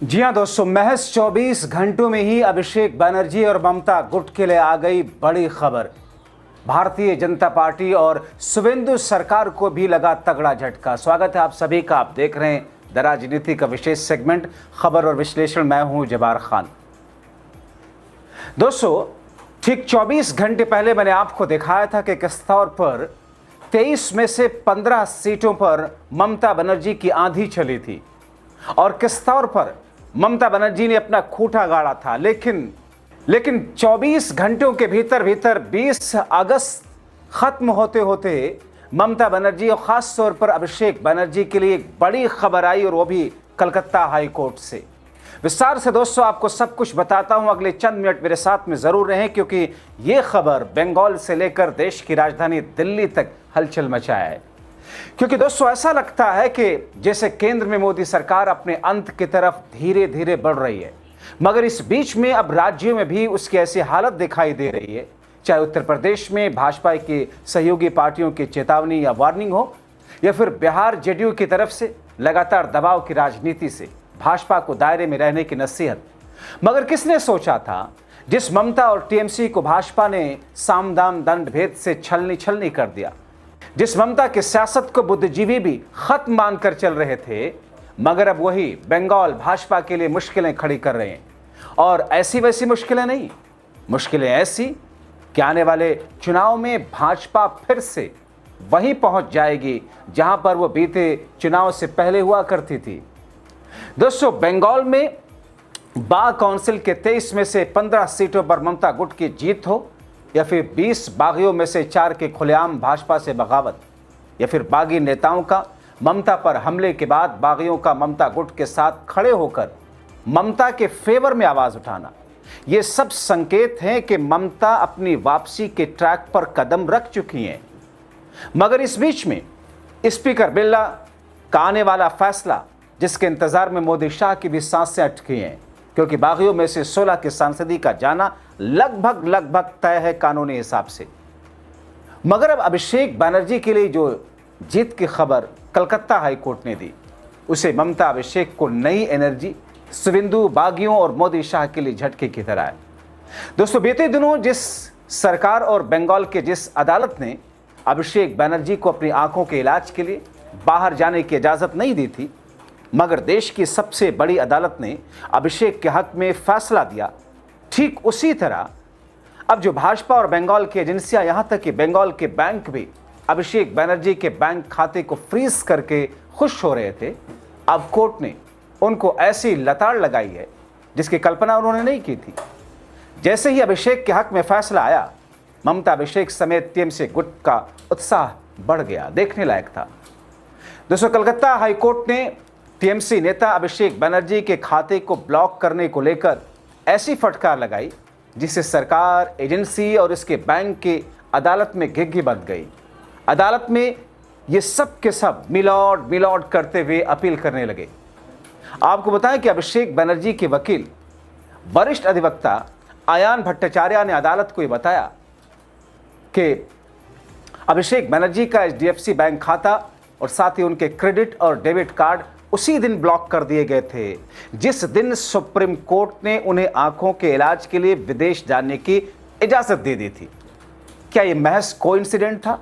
जी हां दोस्तों, महज 24 घंटों में ही अभिषेक बनर्जी और ममता गुट के लिए आ गई बड़ी खबर। भारतीय जनता पार्टी और शुवेंदु सरकार को भी लगा तगड़ा झटका। स्वागत है आप सभी का। आप देख रहे हैं द राजनीति का विशेष सेगमेंट खबर और विश्लेषण। मैं हूं जबार खान। दोस्तों, ठीक 24 घंटे पहले मैंने आपको दिखाया था कि किस तौर पर 23 में से 15 सीटों पर ममता बनर्जी की आंधी चली थी और किस तौर पर ममता बनर्जी ने अपना खूंटा गाड़ा था। लेकिन 24 घंटों के भीतर 20 अगस्त खत्म होते होते ममता बनर्जी और खास तौर पर अभिषेक बनर्जी के लिए एक बड़ी खबर आई, और वो भी कलकत्ता हाई कोर्ट से। विस्तार से दोस्तों आपको सब कुछ बताता हूं। अगले चंद मिनट मेरे साथ में जरूर रहें, क्योंकि ये खबर बंगाल से लेकर देश की राजधानी दिल्ली तक हलचल मचाया है। क्योंकि दोस्तों ऐसा लगता है कि जैसे केंद्र में मोदी सरकार अपने अंत की तरफ धीरे धीरे बढ़ रही है, मगर इस बीच में अब राज्यों में भी उसकी ऐसी हालत दिखाई दे रही है। चाहे उत्तर प्रदेश में भाजपा की सहयोगी पार्टियों की चेतावनी या वार्निंग हो, या फिर बिहार जेडीयू की तरफ से लगातार दबाव की राजनीति से भाजपा को दायरे में रहने की नसीहत। मगर किसने सोचा था, जिस ममता और टीएमसी को भाजपा ने साम दाम दंड भेद से छलनी कर दिया, जिस ममता की सियासत को बुद्धिजीवी भी खत्म मानकर चल रहे थे, मगर अब वही बंगाल भाजपा के लिए मुश्किलें खड़ी कर रहे हैं। और ऐसी वैसी मुश्किलें नहीं, मुश्किलें ऐसी कि आने वाले चुनाव में भाजपा फिर से वहीं पहुंच जाएगी जहां पर वो बीते चुनाव से पहले हुआ करती थी। दोस्तों, बंगाल में बाग काउंसिल के 23 में से 15 सीटों पर ममता गुट की जीत हो, या फिर 20 बागियों में से 4 के खुलेआम भाजपा से बगावत, या फिर बागी नेताओं का ममता पर हमले के बाद बागियों का ममता गुट के साथ खड़े होकर ममता के फेवर में आवाज उठाना, ये सब संकेत हैं कि ममता अपनी वापसी के ट्रैक पर कदम रख चुकी हैं। मगर इस बीच में स्पीकर बिरला का आने वाला फैसला, जिसके इंतजार में मोदी शाह की भी सांसें अटकी हैं, क्योंकि बागियों में से 16 के सांसदी का जाना लगभग तय है कानूनी हिसाब से। मगर अब अभिषेक बनर्जी के लिए जो जीत की खबर कलकत्ता हाई कोर्ट ने दी, उसे ममता अभिषेक को नई एनर्जी, शुवेंदु, बागियों और मोदी शाह के लिए झटके की तरह है। दोस्तों, बीते दिनों जिस सरकार और बंगाल के जिस अदालत ने अभिषेक बनर्जी को अपनी आंखों के इलाज के लिए बाहर जाने की इजाजत नहीं दी थी, मगर देश की सबसे बड़ी अदालत ने अभिषेक के हक में फैसला दिया, ठीक उसी तरह अब जो भाजपा और बंगाल की एजेंसियां, यहां तक कि बंगाल के बैंक भी अभिषेक बनर्जी के बैंक खाते को फ्रीज करके खुश हो रहे थे, अब कोर्ट ने उनको ऐसी लताड़ लगाई है जिसकी कल्पना उन्होंने नहीं की थी। जैसे ही अभिषेक के हक में फैसला आया, ममता अभिषेक समेत टीएमसी गुट का उत्साह बढ़ गया, देखने लायक था। दोस्तों, कलकत्ता हाईकोर्ट ने टीएमसी नेता अभिषेक बनर्जी के खाते को ब्लॉक करने को लेकर ऐसी फटकार लगाई जिससे सरकार, एजेंसी और इसके बैंक की अदालत में घिघी बंध गई। अदालत में ये सब के सब मिलॉर्ड करते हुए अपील करने लगे। आपको बताएं कि अभिषेक बनर्जी के वकील, वरिष्ठ अधिवक्ता आयान भट्टाचार्य ने अदालत को ये बताया कि अभिषेक बनर्जी का एचडीएफसी बैंक खाता और साथ ही उनके क्रेडिट और डेबिट कार्ड उसी दिन ब्लॉक कर दिए गए थे जिस दिन सुप्रीम कोर्ट ने उन्हें आंखों के इलाज के लिए विदेश जाने की इजाजत दे दी थी। क्या यह महज कोइंसिडेंट था,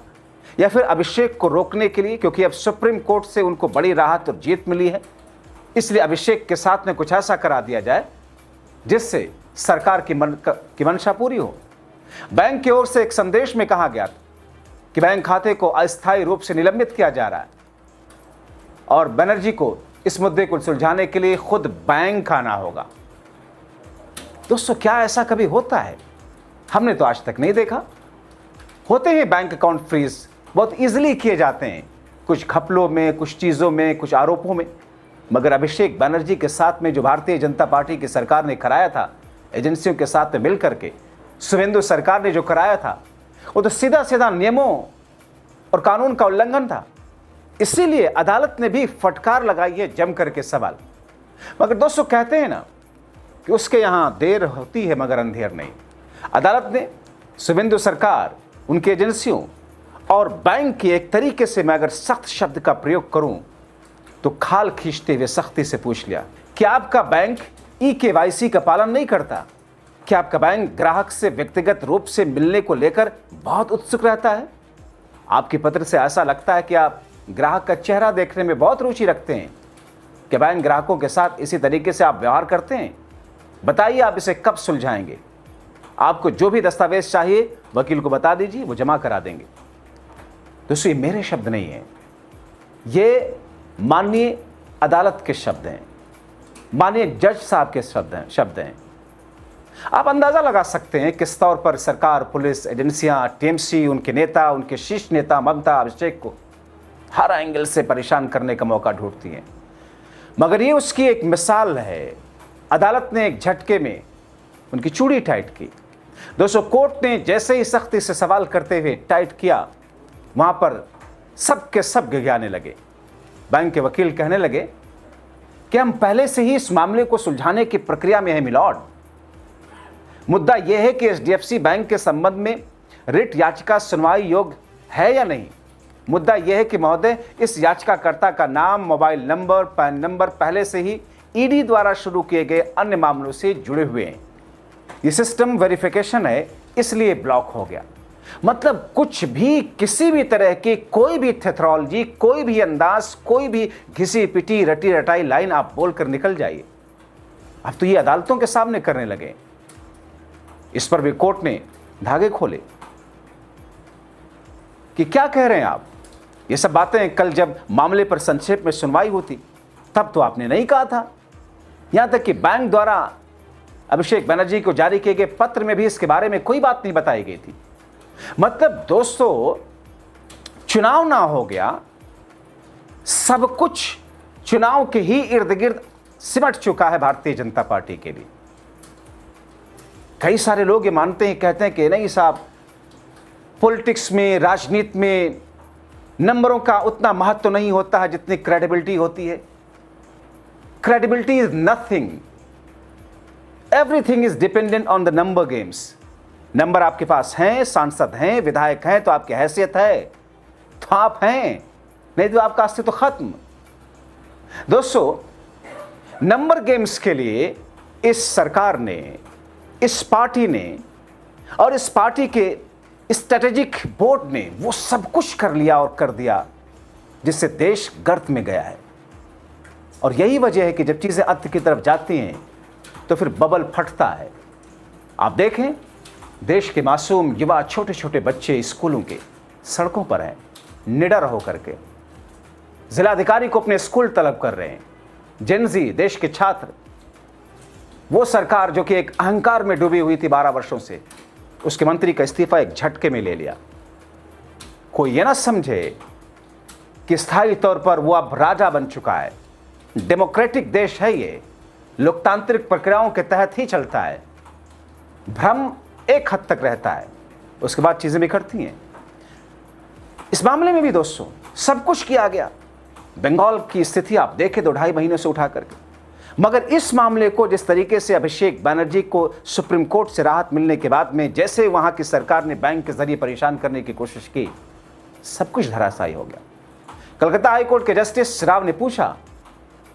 या फिर अभिषेक को रोकने के लिए, क्योंकि अब सुप्रीम कोर्ट से उनको बड़ी राहत और जीत मिली है, इसलिए अभिषेक के साथ में कुछ ऐसा करा दिया जाए जिससे सरकार की मंशा पूरी हो। बैंक की ओर से एक संदेश में कहा गया कि बैंक खाते को अस्थायी रूप से निलंबित किया जा रहा है और बनर्जी को इस मुद्दे को सुलझाने के लिए खुद बैंक आना होगा। दोस्तों, क्या ऐसा कभी होता है? हमने तो आज तक नहीं देखा। होते हैं बैंक अकाउंट फ्रीज, बहुत इजीली किए जाते हैं, कुछ घपलों में, कुछ चीज़ों में, कुछ आरोपों में। मगर अभिषेक बनर्जी के साथ में जो भारतीय जनता पार्टी की सरकार ने कराया था, एजेंसियों के साथ में मिलकर के शुवेंदु सरकार ने जो कराया था, वो तो सीधा नियमों और कानून का उल्लंघन था। इसीलिए अदालत ने भी फटकार लगाई है जम करके सवाल। मगर दोस्तों, कहते हैं ना कि उसके यहां देर होती है मगर अंधेर नहीं। अदालत ने शुवेंदु सरकार, उनकी एजेंसियों और बैंक की, एक तरीके से मैं अगर सख्त शब्द का प्रयोग करूं तो खाल खींचते हुए सख्ती से पूछ लिया, क्या आपका बैंक ई-केवाईसी का पालन नहीं करता? क्या आपका बैंक ग्राहक से व्यक्तिगत रूप से मिलने को लेकर बहुत उत्सुक रहता है? आपके पत्र से ऐसा लगता है कि आप ग्राहक का चेहरा देखने में बहुत रुचि रखते हैं। क्या बैंक ग्राहकों के साथ इसी तरीके से आप व्यवहार करते हैं? बताइए, आप इसे कब सुलझाएंगे? आपको जो भी दस्तावेज चाहिए वकील को बता दीजिए, वो जमा करा देंगे। दोस्तों, ये मेरे शब्द नहीं है, ये माननीय अदालत के शब्द हैं, माननीय जज साहब के शब्द हैं। आप अंदाजा लगा सकते हैं किस तौर पर सरकार, पुलिस एजेंसियां, टीएमसी, उनके नेता, उनके शीर्ष नेता ममता अभिषेक को हर एंगल से परेशान करने का मौका ढूंढती हैं। मगर ये उसकी एक मिसाल है। अदालत ने एक झटके में उनकी चूड़ी टाइट की। दोस्तों, कोर्ट ने जैसे ही सख्ती से सवाल करते हुए टाइट किया, वहां पर सब के सब गिड़गिड़ाने लगे। बैंक के वकील कहने लगे कि हम पहले से ही इस मामले को सुलझाने की प्रक्रिया में हैं मिलॉर्ड। मुद्दा यह है कि एचडीएफसी बैंक के संबंध में रिट याचिका सुनवाई योग्य है या नहीं। मुद्दा यह है कि महोदय, इस याचिकाकर्ता का नाम, मोबाइल नंबर, पैन नंबर पहले से ही ईडी द्वारा शुरू किए गए अन्य मामलों से जुड़े हुए हैं। ये सिस्टम वेरिफिकेशन है, इसलिए ब्लॉक हो गया। मतलब कुछ भी, किसी भी तरह की कोई भी थेथरोलॉजी, कोई भी अंदाज, कोई भी घिसी पिटी रटी रटाई लाइन आप बोलकर निकल जाइए। अब तो ये अदालतों के सामने करने लगे। इस पर भी कोर्ट ने धागे खोले कि क्या कह रहे हैं आप। ये सब बातें कल जब मामले पर संक्षेप में सुनवाई हुई थी तब तो आपने नहीं कहा था। यहां तक कि बैंक द्वारा अभिषेक बनर्जी को जारी किए गए पत्र में भी इसके बारे में कोई बात नहीं बताई गई थी। मतलब दोस्तों, चुनाव ना हो गया, सब कुछ चुनाव के ही इर्द गिर्द सिमट चुका है भारतीय जनता पार्टी के लिए। कई सारे लोग ये मानते हैं, कहते हैं कि नहीं साहब, पॉलिटिक्स में, राजनीति में नंबरों का उतना महत्व नहीं होता है जितनी क्रेडिबिलिटी होती है। Credibility is nothing, everything is dependent on the number games. Number आपके पास हैं, सांसद हैं, विधायक हैं, तो आपकी हैसियत है, तो आप हैं, नहीं तो आपका अस्तित्व खत्म। दोस्तों, नंबर गेम्स के लिए इस सरकार ने, इस पार्टी ने और इस पार्टी के स्ट्रेटेजिक बोर्ड ने वो सब कुछ कर लिया और कर दिया जिससे देश गर्त में गया है। और यही वजह है कि जब चीजें अंत की तरफ जाती हैं तो फिर बबल फटता है। आप देखें, देश के मासूम युवा, छोटे छोटे बच्चे स्कूलों के सड़कों पर हैं, निडर होकर के जिलाधिकारी को अपने स्कूल तलब कर रहे हैं। जेनजी, देश के छात्र, वो सरकार जो कि एक अहंकार में डूबी हुई थी 12 वर्षों से, उसके मंत्री का इस्तीफा एक झटके में ले लिया। कोई ये ना समझे कि स्थायी तौर पर वो अब राजा बन चुका है। डेमोक्रेटिक देश है ये, लोकतांत्रिक प्रक्रियाओं के तहत ही चलता है। भ्रम एक हद तक रहता है, उसके बाद चीजें बिखरती हैं। इस मामले में भी दोस्तों सब कुछ किया गया। बंगाल की स्थिति आप देखें 2-2.5 महीने से उठा करके, मगर इस मामले को जिस तरीके से अभिषेक बनर्जी को सुप्रीम कोर्ट से राहत मिलने के बाद में जैसे वहां की सरकार ने बैंक के जरिए परेशान करने की कोशिश की, सब कुछ धराशायी हो गया। कलकत्ता हाईकोर्ट के जस्टिस राव ने पूछा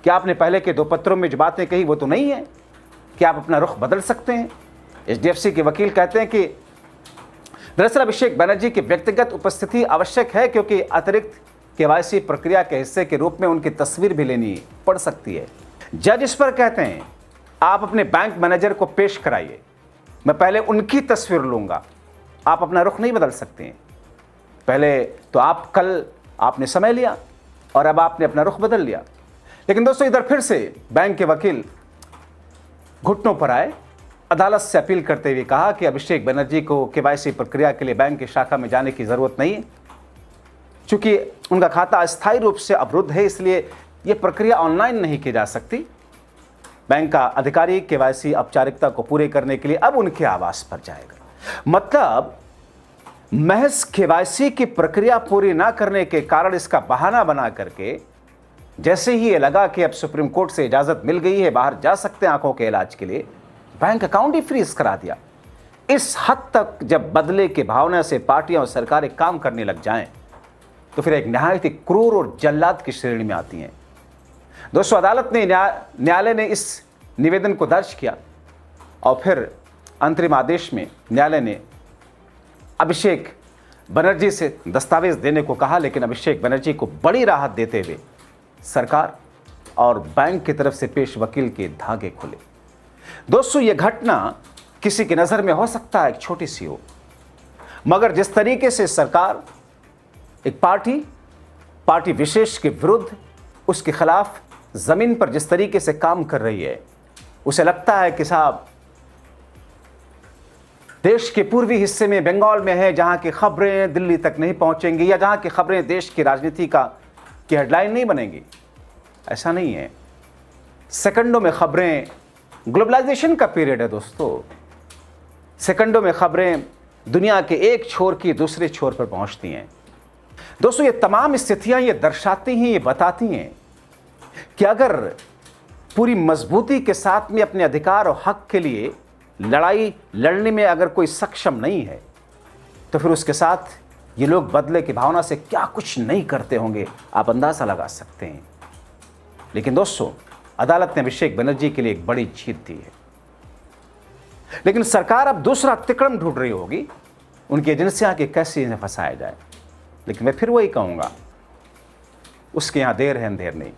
कि आपने पहले के 2 पत्रों में जो बातें कही वो तो नहीं है, कि आप अपना रुख बदल सकते हैं। एचडीएफसी के वकील कहते हैं कि दरअसल अभिषेक बनर्जी की व्यक्तिगत उपस्थिति आवश्यक है क्योंकि अतिरिक्त केवाईसी प्रक्रिया के हिस्से के रूप में उनकी तस्वीर भी लेनी पड़ सकती है। जज इस पर कहते हैं आप अपने बैंक मैनेजर को पेश कराइए, मैं पहले उनकी तस्वीर लूंगा, आप अपना रुख नहीं बदल सकते हैं। पहले तो कल आपने समय लिया और अब आपने अपना रुख बदल लिया। लेकिन दोस्तों, इधर फिर से बैंक के वकील घुटनों पर आए, अदालत से अपील करते हुए कहा कि अभिषेक बनर्जी को केवाईसी प्रक्रिया के लिए बैंक की शाखा में जाने की जरूरत नहीं है, चूंकि उनका खाता अस्थायी रूप से अवरुद्ध है, इसलिए यह प्रक्रिया ऑनलाइन नहीं की जा सकती। बैंक का अधिकारी केवाईसी औपचारिकता को पूरे करने के लिए अब उनके आवास पर जाएगा। मतलब महज केवाईसी की प्रक्रिया पूरी ना करने के कारण इसका बहाना बना करके जैसे ही ये लगा कि अब सुप्रीम कोर्ट से इजाजत मिल गई है, बाहर जा सकते हैं आंखों के इलाज के लिए, बैंक अकाउंट ही फ्रीज करा दिया। इस हद तक जब बदले की भावना से पार्टियां और सरकारें काम करने लग जाएं तो फिर एक नहायत ही क्रूर और जल्लाद की श्रेणी में आती हैं। दोस्तों, अदालत ने न्यायालय ने इस निवेदन को दर्ज किया और फिर अंतरिम आदेश में न्यायालय ने अभिषेक बनर्जी से दस्तावेज देने को कहा, लेकिन अभिषेक बनर्जी को बड़ी राहत देते हुए सरकार और बैंक की तरफ से पेश वकील के धागे खुले। दोस्तों, यह घटना किसी की नज़र में हो सकता है एक छोटी सी हो, मगर जिस तरीके से सरकार एक पार्टी विशेष के विरुद्ध, उसके खिलाफ ज़मीन पर जिस तरीके से काम कर रही है, उसे लगता है कि साहब देश के पूर्वी हिस्से में, बंगाल में है, जहां की खबरें दिल्ली तक नहीं पहुंचेंगी या जहां की खबरें देश की राजनीति की हेडलाइन नहीं बनेंगी। ऐसा नहीं है। सेकंडों में खबरें, ग्लोबलाइजेशन का पीरियड है दोस्तों, सेकंडों में खबरें दुनिया के एक छोर की दूसरे छोर पर पहुंचती हैं। दोस्तों, ये तमाम स्थितियां ये दर्शाती हैं, ये बताती हैं कि अगर पूरी मजबूती के साथ में अपने अधिकार और हक के लिए लड़ाई लड़ने में अगर कोई सक्षम नहीं है, तो फिर उसके साथ ये लोग बदले की भावना से क्या कुछ नहीं करते होंगे, आप अंदाज़ा लगा सकते हैं। लेकिन दोस्तों, अदालत ने अभिषेक बनर्जी के लिए एक बड़ी जीत दी है। लेकिन सरकार अब दूसरा तिकड़म ढूंढ रही होगी उनकी एजेंसियां कि कैसे इन्हें फंसाया जाए। लेकिन मैं फिर वही कहूँगा, उसके यहाँ देर है अंधेर नहीं।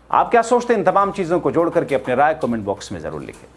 आप क्या सोचते हैं? इन तमाम चीज़ों को जोड़ करके अपने राय कमेंट बॉक्स में ज़रूर लिखें।